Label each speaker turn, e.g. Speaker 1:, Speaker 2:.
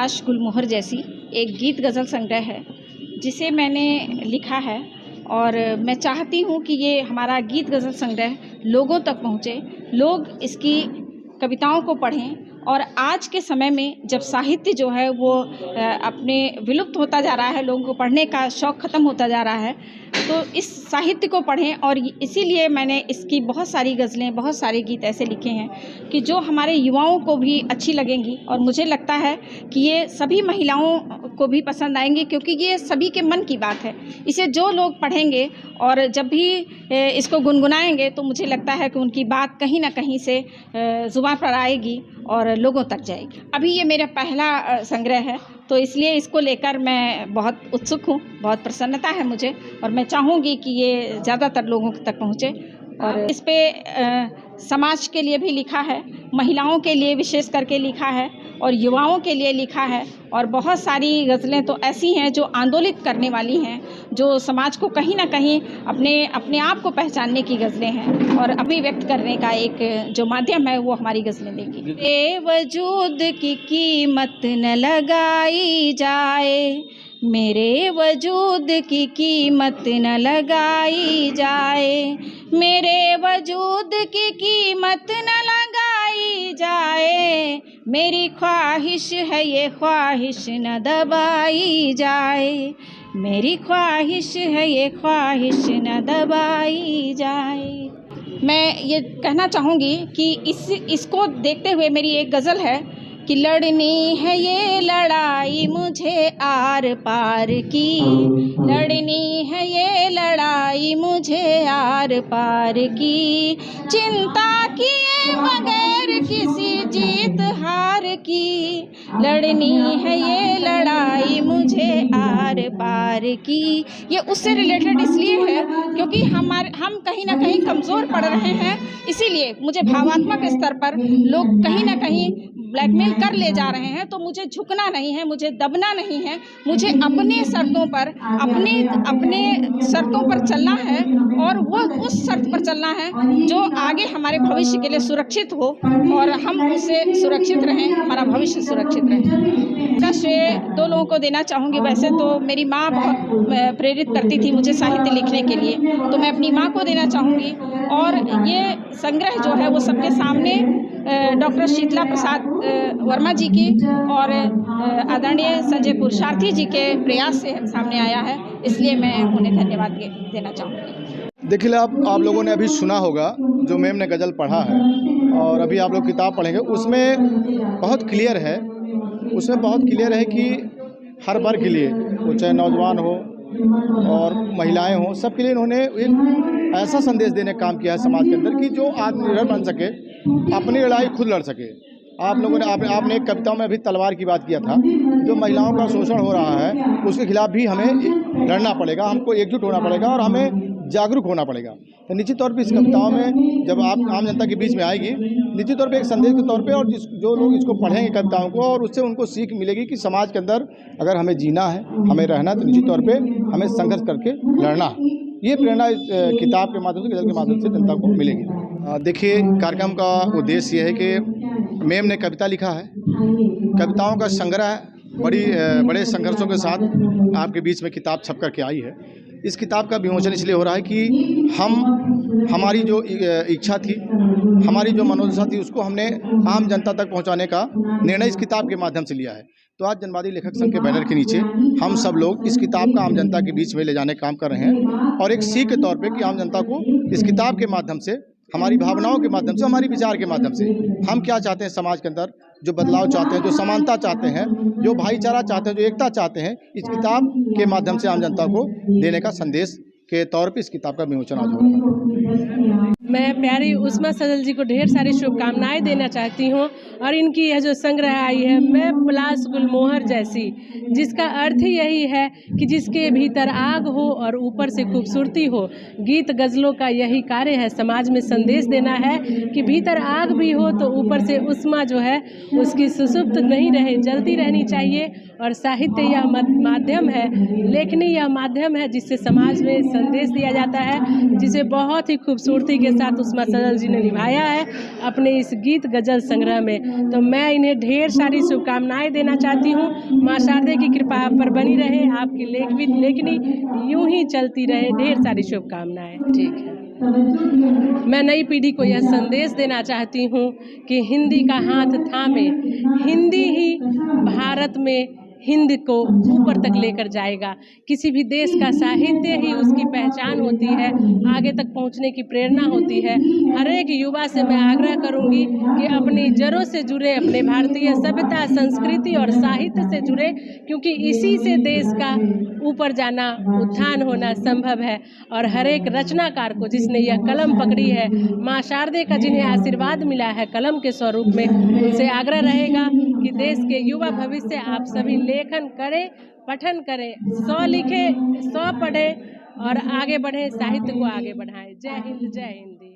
Speaker 1: पलाश गुलमोहर जैसी एक गीत गज़ल संग्रह है जिसे मैंने लिखा है और मैं चाहती हूँ कि ये हमारा गीत गज़ल संग्रह लोगों तक पहुँचे, लोग इसकी कविताओं को पढ़ें। और आज के समय में जब साहित्य जो है वो अपने विलुप्त होता जा रहा है, लोगों को पढ़ने का शौक़ ख़त्म होता जा रहा है, तो इस साहित्य को पढ़ें। और इसीलिए मैंने इसकी बहुत सारी गज़लें, बहुत सारे गीत ऐसे लिखे हैं कि जो हमारे युवाओं को भी अच्छी लगेंगी और मुझे लगता है कि ये सभी महिलाओं को भी पसंद आएंगी, क्योंकि ये सभी के मन की बात है। इसे जो लोग पढ़ेंगे और जब भी इसको गुनगुनाएंगे तो मुझे लगता है कि उनकी बात कहीं ना कहीं से ज़ुबान पर आएगी और लोगों तक जाएगी। अभी ये मेरा पहला संग्रह है, तो इसलिए इसको लेकर मैं बहुत उत्सुक हूँ, बहुत प्रसन्नता है मुझे और मैं चाहूँगी कि ये ज़्यादातर लोगों तक पहुँचे। और इस पे समाज के लिए भी लिखा है, महिलाओं के लिए विशेष करके लिखा है और युवाओं के लिए लिखा है। और बहुत सारी गज़लें तो ऐसी हैं जो आंदोलित करने वाली हैं, जो समाज को कहीं ना कहीं अपने आप को पहचानने की गज़लें हैं और अभिव्यक्त करने का एक जो माध्यम है वो हमारी गज़लें देगी। मेरे वजूद की कीमत न लगाई जाए, मेरे वजूद की कीमत न लगाई जाए, मेरे वजूद की कीमत न लगाई जाए, मेरी ख्वाहिश है ये ख्वाहिश न दबाई जाए, मेरी ख्वाहिश है ये ख्वाहिश न दबाई जाए। मैं ये कहना चाहूँगी कि इसको देखते हुए मेरी एक गज़ल है कि लड़नी है ये लड़ाई मुझे आर पार की, लड़नी है ये लड़ाई मुझे आर पार की, चिंता किए बगैर किसी जीत हार की, लड़नी है ये लड़ाई मुझे आर पार की। ये उससे रिलेटेड इसलिए है क्योंकि हम कहीं ना कहीं कमज़ोर पड़ रहे हैं, इसीलिए मुझे भावात्मक स्तर पर लोग कहीं ना कहीं ब्लैकमेल कर ले जा रहे हैं। तो मुझे झुकना नहीं है, मुझे दबना नहीं है, मुझे अपने शर्तों पर अपने शर्तों पर चलना है और वो उस शर्त पर चलना है जो आगे हमारे भविष्य के लिए सुरक्षित हो और हम उससे सुरक्षित रहें, हमारा भविष्य सुरक्षित रहे। इसका श्रेय दो लोगों को देना चाहूँगी। वैसे तो मेरी माँ बहुत प्रेरित करती थी मुझे साहित्य लिखने के लिए, तो मैं अपनी माँ को देना चाहूँगी। और ये संग्रह जो है वो सबके सामने डॉक्टर शीतला प्रसाद वर्मा जी की और आदरणीय संजय पुरुषार्थी जी के प्रयास से सामने आया है, इसलिए मैं उन्हें धन्यवाद देना चाहूँगी।
Speaker 2: देखिए, आप लोगों ने अभी सुना होगा जो मैम ने गज़ल पढ़ा है और अभी आप लोग किताब पढ़ेंगे, उसमें बहुत क्लियर है कि हर वर्ग के लिए, वो चाहे नौजवान हो और महिलाएं हों, सबके लिए इन्होंने एक ऐसा संदेश देने का काम किया है समाज के अंदर कि जो आत्मनिर्भर बन सके, अपनी लड़ाई खुद लड़ सके। आप लोगों ने आपने एक कविता में अभी तलवार की बात किया था। जो महिलाओं का शोषण हो रहा है उसके खिलाफ भी हमें लड़ना पड़ेगा, हमको एकजुट होना पड़ेगा और हमें जागरूक होना पड़ेगा। तो निश्चित तौर पे इस कविताओं में जब आप आम जनता के बीच में आएगी, निश्चित तौर पे एक संदेश के तौर पे, और जो लोग इसको पढ़ेंगे कविताओं को और उससे उनको सीख मिलेगी कि समाज के अंदर अगर हमें जीना है, हमें रहना है, तो निश्चित तौर पे हमें संघर्ष करके लड़ना है। ये प्रेरणा इस किताब के माध्यम से, गज़ल के माध्यम से जनता को मिलेगी। देखिए, कार्यक्रम का उद्देश्य ये है कि मैम ने कविता लिखा है, कविताओं का संग्रह बड़े संघर्षों के साथ आपके बीच में किताब छप करके आई है। इस किताब का विमोचन इसलिए हो रहा है कि हमारी जो इच्छा थी, हमारी जो मनोदशा थी, उसको हमने आम जनता तक पहुंचाने का निर्णय इस किताब के माध्यम से लिया है। तो आज जनवादी लेखक संघ के बैनर के नीचे हम सब लोग इस किताब का आम जनता के बीच में ले जाने का काम कर रहे हैं और एक सीख के तौर पे कि आम जनता को इस किताब के माध्यम से, हमारी भावनाओं के माध्यम से, हमारी विचार के माध्यम से हम क्या चाहते हैं, समाज के अंदर जो बदलाव चाहते हैं, जो समानता चाहते हैं, जो भाईचारा चाहते हैं, जो एकता चाहते हैं, इस किताब के माध्यम से आम जनता को देने का संदेश के तौर पे इस किताब का विमोचन आज हो रहा है।
Speaker 3: मैं प्यारी उस्मा सजल जी को ढेर सारी शुभकामनाएं देना चाहती हूँ और इनकी यह जो संग्रह आई है, मैं पलाश गुलमोहर जैसी, जिसका अर्थ ही यही है कि जिसके भीतर आग हो और ऊपर से खूबसूरती हो। गीत गज़लों का यही कार्य है, समाज में संदेश देना है कि भीतर आग भी हो तो ऊपर से उस्मा जो है उसकी सुसुप्त नहीं रहे, जलती रहनी चाहिए और साहित्य यह माध्यम है, लेखनी यह माध्यम है जिससे समाज में संदेश दिया जाता है, जिसे बहुत ही खूबसूरती के साथ उस्मा सजल जी ने निभाया है अपने इस गीत गज़ल संग्रह में। तो मैं इन्हें ढेर सारी शुभकामनाएं देना चाहती हूँ। माँ शारदे की कृपा आप पर बनी रहे, आपकी लेखनी यूं ही चलती रहे। ढेर सारी शुभकामनाएं। ठीक है। मैं नई पीढ़ी को यह संदेश देना चाहती हूँ कि हिंदी का हाथ थामे, हिंदी ही भारत में हिंद को ऊपर तक लेकर जाएगा। किसी भी देश का साहित्य ही उसकी पहचान होती है, आगे तक पहुंचने की प्रेरणा होती है। हर एक युवा से मैं आग्रह करूंगी कि अपनी जड़ों से जुड़े, अपने भारतीय सभ्यता, संस्कृति और साहित्य से जुड़े, क्योंकि इसी से देश का ऊपर जाना, उत्थान होना संभव है। और हर एक रचनाकार को जिसने यह कलम पकड़ी है, माँ शारदे का जिन्हें आशीर्वाद मिला है कलम के स्वरूप में, उनसे आग्रह रहेगा कि देश के युवा भविष्य आप सभी लेखन करें, पठन करें, 100 लिखें, 100 पढ़ें और आगे बढ़ें, साहित्य को आगे बढ़ाएं। जय हिंद, जय हिंदी।